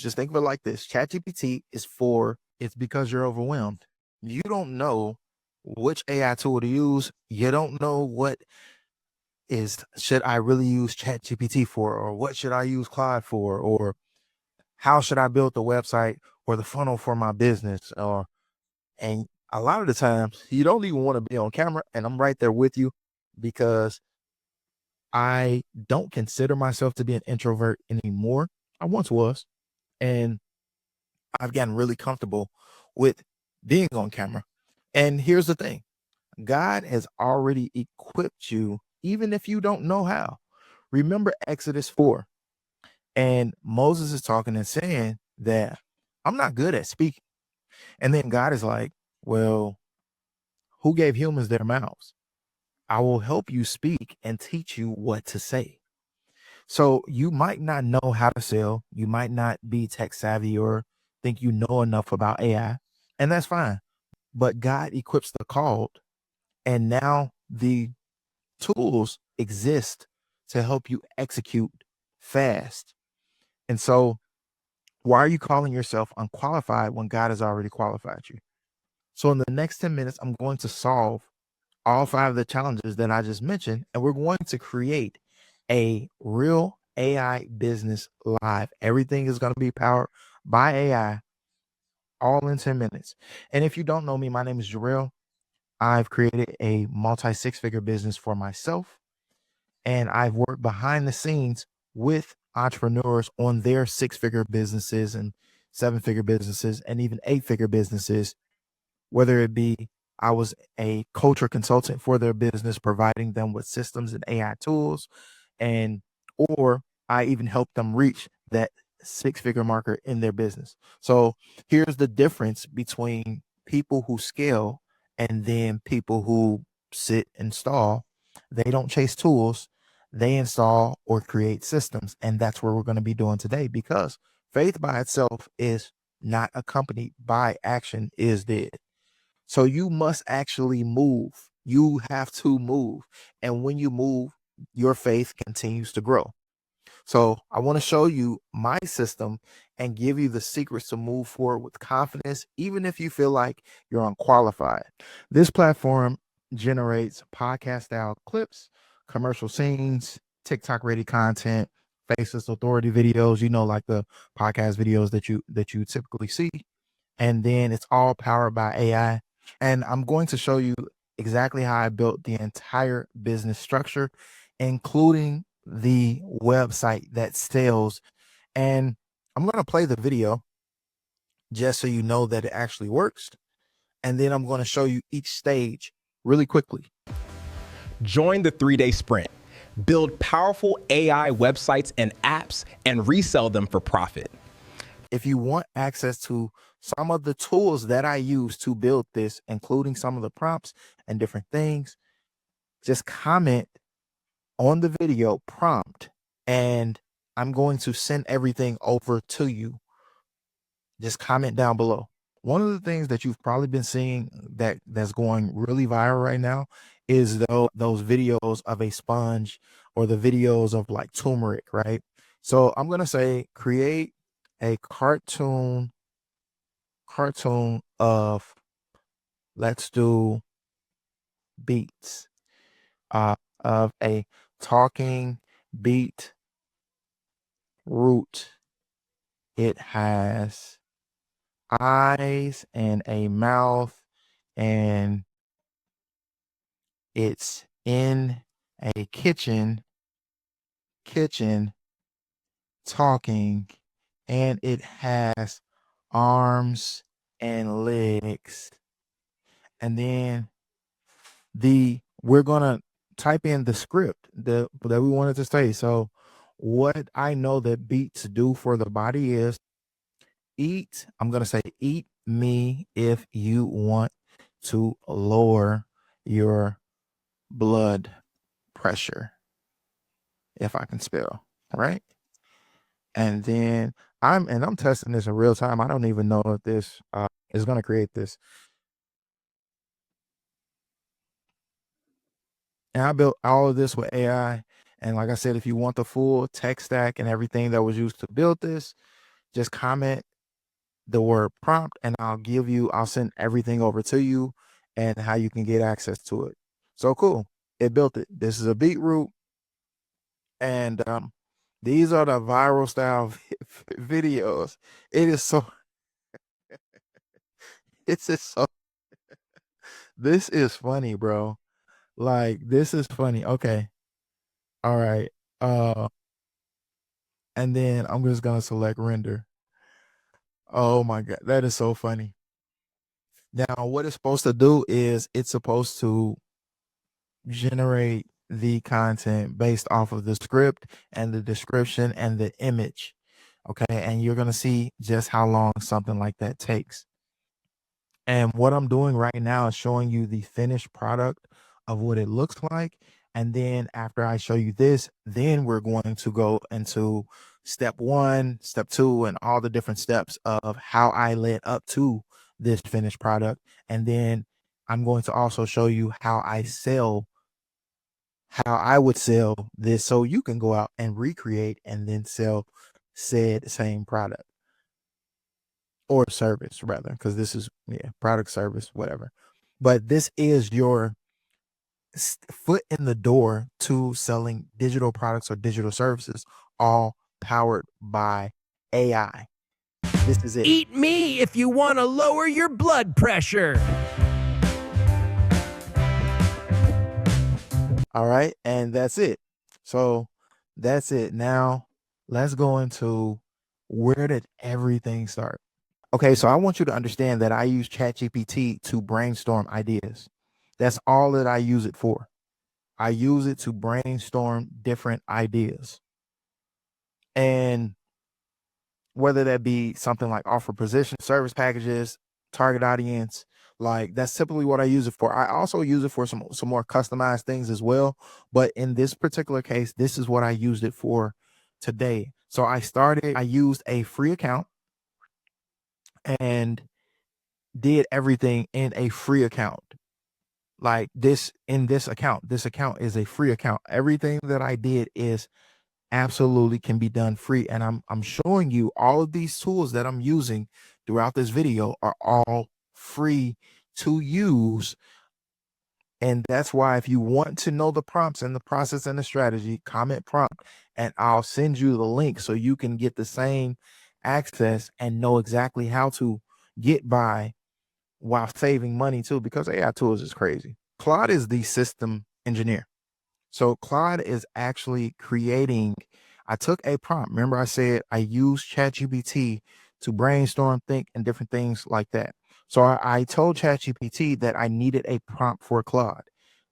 Just think of it like this. ChatGPT is it's because you're overwhelmed. You don't know which AI tool to use. You don't know should I really use ChatGPT for, or what should I use Claude for, or how should I build the website or the funnel for my business? And a lot of the times you don't even want to be on camera, and I'm right there with you because I don't consider myself to be an introvert anymore. I once was, and I've gotten really comfortable with being on camera. And here's the thing. God has already equipped you, even if you don't know how. Remember Exodus 4, and Moses is talking and saying that I'm not good at speaking. And then God is like, well, who gave humans their mouths? I will help you speak and teach you what to say. So you might not know how to sell. You might not be tech savvy or think you know enough about AI, and that's fine. But God equips the called, and now the tools exist to help you execute fast. And so, why are you calling yourself unqualified when God has already qualified you? So, in the next 10 minutes, I'm going to solve all 5 of the challenges that I just mentioned, and we're going to create a real AI business live. Everything is going to be powered by AI, all in 10 minutes. And if you don't know me, my name is Jarrell. I've created a multi 6-figure business for myself, and I've worked behind the scenes with entrepreneurs on their 6-figure businesses and 7-figure businesses and even 8-figure businesses, whether it be I was a coach or consultant for their business, providing them with systems and AI tools, and or I even helped them reach that 6-figure marker in their business. So here's the difference between people who scale and then people who sit and stall. They don't chase tools, they install or create systems. And that's what we're going to be doing today, because faith by itself is not accompanied by action is dead. So you must actually move. You have to move. And when you move, your faith continues to grow. So I want to show you my system and give you the secrets to move forward with confidence, even if you feel like you're unqualified. This platform generates podcast style clips, commercial scenes, TikTok ready content, faceless authority videos, like the podcast videos that you typically see. And then it's all powered by AI. And I'm going to show you exactly how I built the entire business structure, including the website that sells. And I'm going to play the video just so you know that it actually works. And then I'm going to show you each stage really quickly. Join the 3-day sprint. Build powerful AI websites and apps and resell them for profit. If you want access to some of the tools that I use to build this, including some of the prompts and different things, just comment on the video prompt, and I'm going to send everything over to you. Just comment down below. One of the things that you've probably been seeing that's going really viral right now is those videos of a sponge, or the videos of like turmeric, right? So I'm going to say create a cartoon of, let's do beets, of a talking beet root. It has eyes and a mouth, and it's in a kitchen talking, and it has arms and legs. And then we're gonna type in the script that we wanted to say. So what I know that beets do for the body is I'm gonna say eat me if you want to lower your blood pressure, if I can spell, right? And then I'm testing this in real time. I don't even know if this is gonna create this. And I built all of this with AI. And like I said, if you want the full tech stack and everything that was used to build this, just comment the word prompt and I'll send everything over to you and how you can get access to it. So cool. It built it. This is a beetroot. And these are the viral style videos. It is so it's just so this is funny, bro. Like this is funny. Okay. All right. Uh and then I'm just gonna select render. Oh my god, that is so funny. Now what it's supposed to do is it's supposed to generate the content based off of the script and the description and the image. Okay. And you're going to see just how long something like that takes. And what I'm doing right now is showing you the finished product of what it looks like. And then after I show you this, then we're going to go into step 1, step 2, and all the different steps of how I led up to this finished product. And then I'm going to also show you how I would sell this so you can go out and recreate and then sell said same product or service rather, because this is product, service, whatever. But this is your foot in the door to selling digital products or digital services, all powered by AI. This is it. Eat me if you want to lower your blood pressure. All right. And that's it. So that's it. Now let's go into where did everything start? Okay, so I want you to understand that I use ChatGPT to brainstorm ideas. That's all that I use it for. I use it to brainstorm different ideas. And whether that be something like offer position, service packages, target audience, like that's typically what I use it for. I also use it for some more customized things as well. But in this particular case, this is what I used it for today. So I used a free account and did everything in a free account. Like this account is a free account. Everything that I did is absolutely can be done free. And I'm showing you all of these tools that I'm using throughout this video are all free to use. And that's why if you want to know the prompts and the process and the strategy, comment prompt and I'll send you the link so you can get the same access and know exactly how to get by while saving money too, because AI tools is crazy. Claude is the system engineer. So Claude is actually creating, I took a prompt. Remember I said I use ChatGPT to brainstorm, think, and different things like that. So I told ChatGPT that I needed a prompt for Claude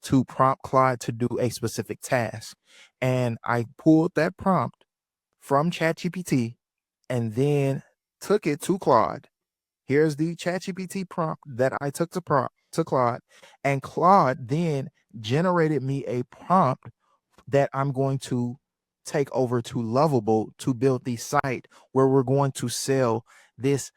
to prompt Claude to do a specific task. And I pulled that prompt from ChatGPT and then took it to Claude. Here's the ChatGPT prompt that I took to Claude, and Claude then generated me a prompt that I'm going to take over to Lovable to build the site where we're going to sell this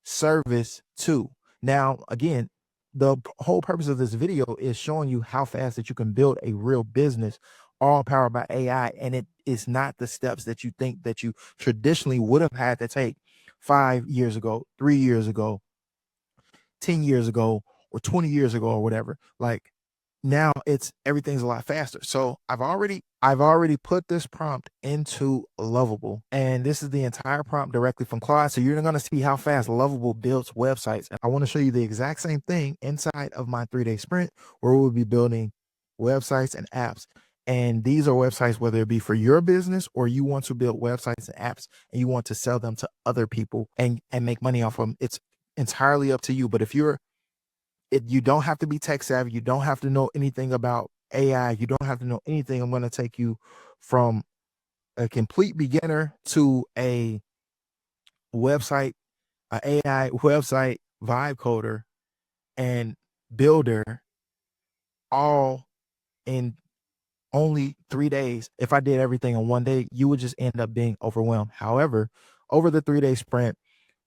service to. Now, again, the whole purpose of this video is showing you how fast that you can build a real business all powered by AI. And it is not the steps that you think that you traditionally would have had to take 5 years ago, 3 years ago, 10 years ago, or 20 years ago, or whatever. Like now everything's a lot faster. So I've already put this prompt into Lovable, and this is the entire prompt directly from Claude. So you're going to see how fast Lovable builds websites. And I want to show you the exact same thing inside of my 3-day sprint where we'll be building websites and apps. And these are websites, whether it be for your business or you want to build websites and apps and you want to sell them to other people and make money off of them. It's entirely up to you. But if you don't have to be tech savvy. You don't have to know anything about AI. You don't have to know anything. I'm going to take you from a complete beginner to a website, a AI website vibe coder and builder all in only 3 days. If I did everything in 1 day, you would just end up being overwhelmed. However, over the 3-day sprint,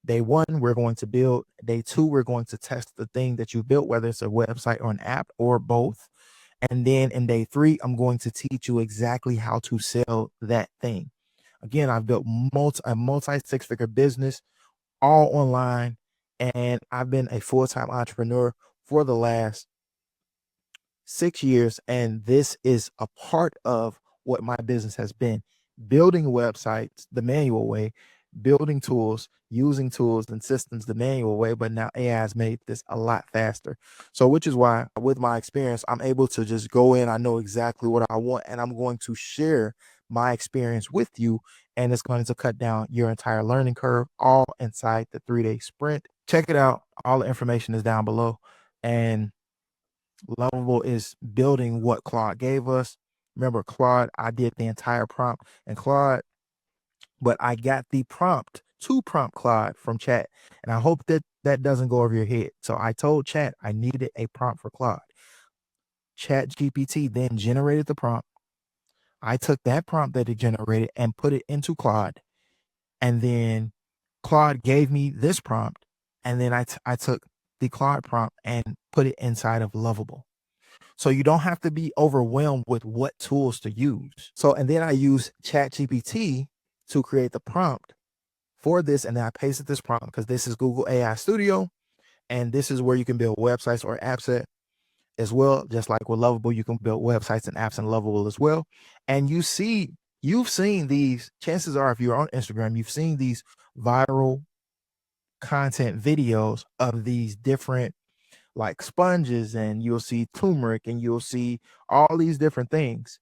day 1, we're going to build. Day 2, we're going to test the thing that you built, whether it's a website or an app or both. And then in day 3, I'm going to teach you exactly how to sell that thing. Again, I've built a multi six-figure business all online, and I've been a full-time entrepreneur for the last 6 years. And this is a part of what my business has been: building websites the manual way, building tools, using tools and systems the manual way. But now AI has made this a lot faster. So, which is why, with my experience, I'm able to just go in. I know exactly what I want, and I'm going to share my experience with you. And it's going to cut down your entire learning curve, all inside the 3-day sprint. Check it out. All the information is down below. And Lovable is building what Claude gave us. Remember, Claude, I did the entire prompt and Claude, but I got the prompt to prompt Claude from Chat. And I hope that that doesn't go over your head. So I told Chat I needed a prompt for Claude. ChatGPT then generated the prompt. I took that prompt that it generated and put it into Claude. And then Claude gave me this prompt. And then I took the Claude prompt and put it inside of Lovable. So you don't have to be overwhelmed with what tools to use. So, and then I use ChatGPT to create the prompt for this. And then I pasted this prompt because this is Google AI Studio. And this is where you can build websites or apps at as well. Just like with Lovable, you can build websites and apps in Lovable as well. And you've seen these, chances are, if you're on Instagram, you've seen these viral content videos of these different like sponges, and you'll see turmeric, and you'll see all these different things.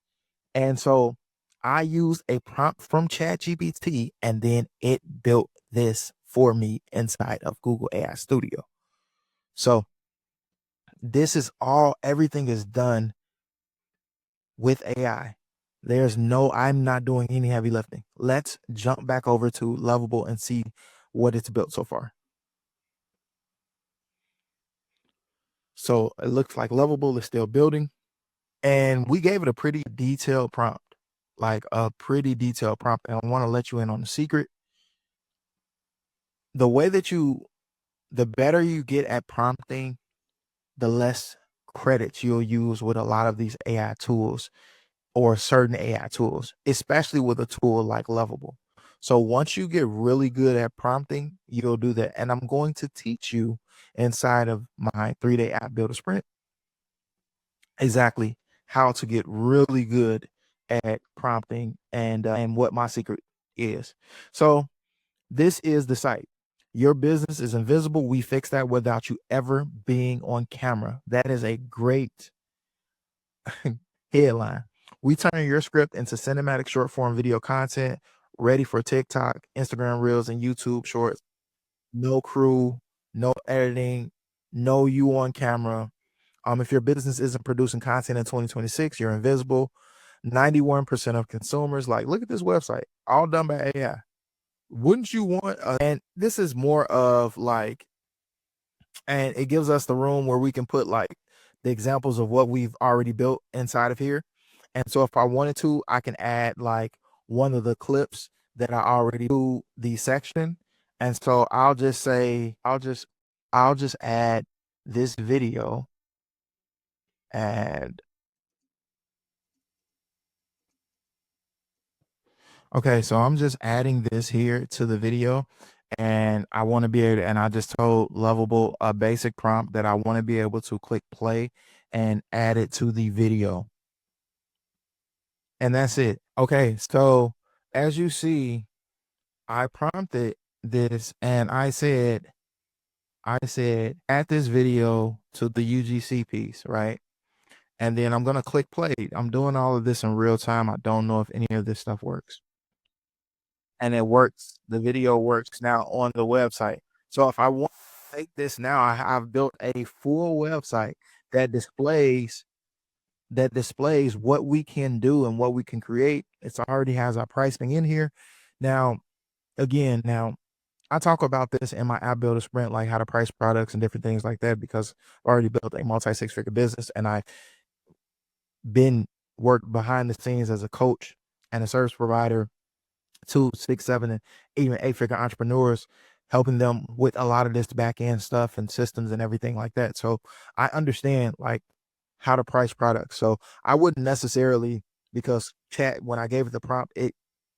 And so I used a prompt from ChatGPT, and then it built this for me inside of Google AI Studio. So this is everything is done with AI. I'm not doing any heavy lifting. Let's jump back over to Lovable and see what it's built so far. So it looks like Lovable is still building. And we gave it a pretty detailed prompt, like a pretty detailed prompt. And I want to let you in on the secret. The better you get at prompting, the less credits you'll use with a lot of these AI tools or certain AI tools, especially with a tool like Lovable. So once you get really good at prompting, you'll do that. And I'm going to teach you inside of my 3-day app builder sprint exactly how to get really good at prompting and what my secret is. So this is the site. Your business is invisible. We fix that without you ever being on camera. That is a great headline. We turn your script into cinematic short form video content ready for TikTok, Instagram Reels, and YouTube Shorts. No crew, no editing, no you on camera. If your business isn't producing content in 2026, you're invisible. 91% of consumers look at this website, all done by AI. Wouldn't you want? And this is more of and it gives us the room where we can put the examples of what we've already built inside of here. And so if I wanted to, I can add one of the clips that I already do the section. And so I'll just say, I'll just add this video. And okay, so I'm just adding this here to the video, and I want to be able to, and I just told Lovable a basic prompt that I want to be able to click play and add it to the video. And that's it. Okay, so as you see, I prompted this and I said, add this video to the UGC piece, right? And then I'm going to click play. I'm doing all of this in real time. I don't know if any of this stuff works. And it works. The video works now on the website. So if I want to take this now, I've built a full website that displays what we can do and what we can create. It already has our pricing in here. Now, again, I talk about this in my app builder sprint, like how to price products and different things like that, because I've already built a multi 6-figure business, and I've been worked behind the scenes as a coach and a service provider to 6, 7, and even 8-figure entrepreneurs, helping them with a lot of this back end stuff and systems and everything like that. So I understand how to price products. So I wouldn't necessarily, because Chat, when I gave it the prompt,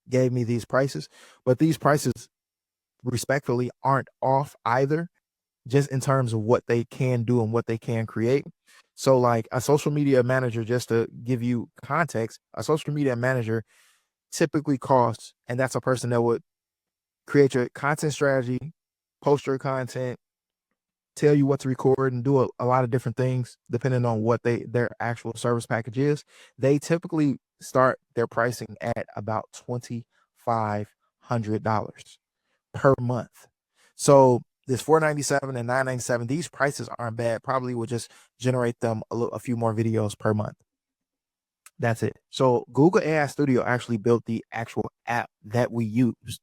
gave me these prices, but these prices respectfully aren't off either, just in terms of what they can do and what they can create. So like a social media manager, just to give you context, a social media manager typically costs, and that's a person that would create your content strategy, post your content, tell you what to record, and do a lot of different things depending on what their actual service package is. They typically start their pricing at about $2,500 per month. So this 497 and 997, these prices aren't bad. Probably will just generate them a few more videos per month. That's it. So Google AI Studio actually built the actual app that we use.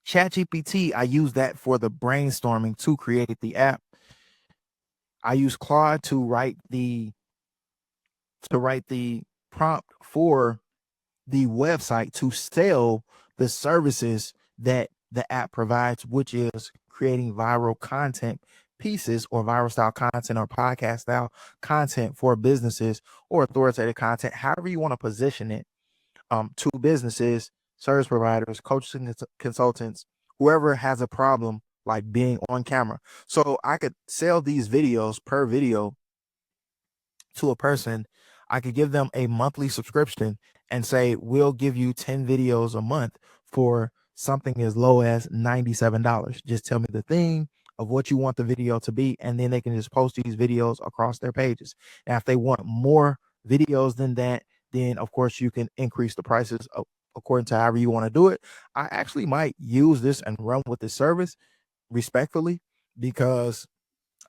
ChatGPT, I use that for the brainstorming to create the app. I use Claude to write the prompt for the website to sell the services that the app provides, which is creating viral content pieces or viral style content or podcast style content for businesses or authoritative content, however you want to position it, to businesses, service providers, coaches and consultants, whoever has a problem like being on camera. So I could sell these videos per video to a person. I could give them a monthly subscription and say, we'll give you 10 videos a month for something as low as $97. Just tell me the theme of what you want the video to be, and then they can just post these videos across their pages. Now, if they want more videos than that, then of course you can increase the prices according to however you want to do it. I actually might use this and run with this service respectfully, because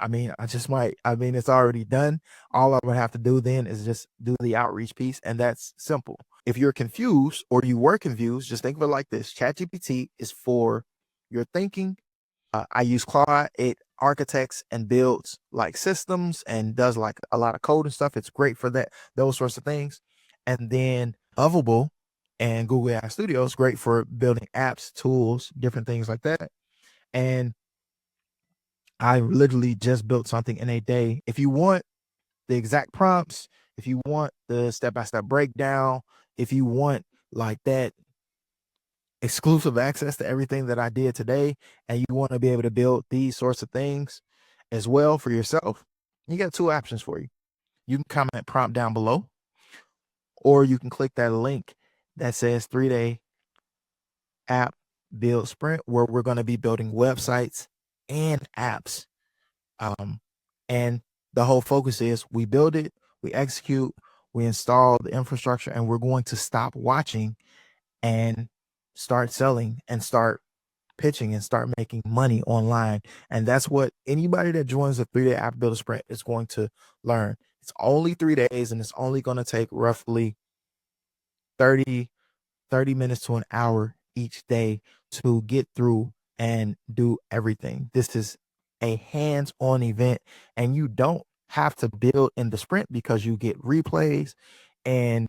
I just might. It's already done. All I would have to do then is just do the outreach piece, and that's simple. If you're confused or you were confused, just think of it like this. ChatGPT is for your thinking. I use Claude. It architects and builds like systems and does like a lot of code and stuff. It's great for those sorts of things. And then Lovable and Google AI Studio is great for building apps, tools, different things like that. And I literally just built something in a day. If you want the exact prompts, if you want the step-by-step breakdown, if you want like that exclusive access to everything that I did today, and you want to be able to build these sorts of things as well for yourself, you got two options for you. You can comment prompt down below, or you can click that link that says 3-day app build sprint, where we're going to be building websites and apps. And the whole focus is we build it, we execute, we install the infrastructure, and we're going to stop watching and start selling and start pitching and start making money online. And that's what anybody that joins the 3-day app builder sprint is going to learn. It's only 3 days, and it's only going to take roughly 30 minutes to an hour each day to get through and do everything. This is a hands-on event, and you don't have to build in the sprint because you get replays and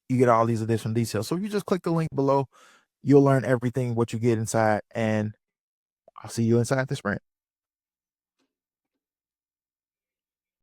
you get all these additional details. So if you just click the link below, you'll learn everything what you get inside, and I'll see you inside the sprint.